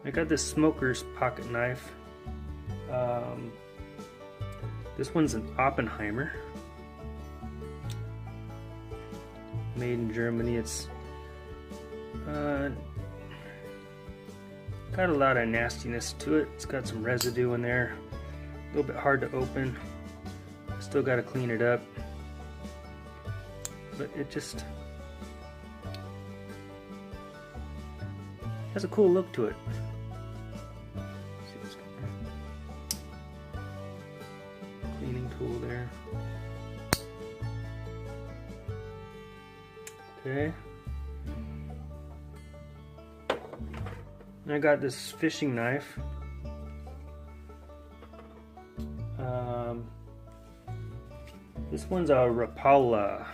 I got this smoker's pocket knife. This one's an Oppenheimer, made in Germany. It's got a lot of nastiness to it. It's got some residue in there, a little bit hard to open. Still got to clean it up, but it just has a cool look to it. Cleaning tool there. Okay. And I got this fishing knife. This one's a Rapala.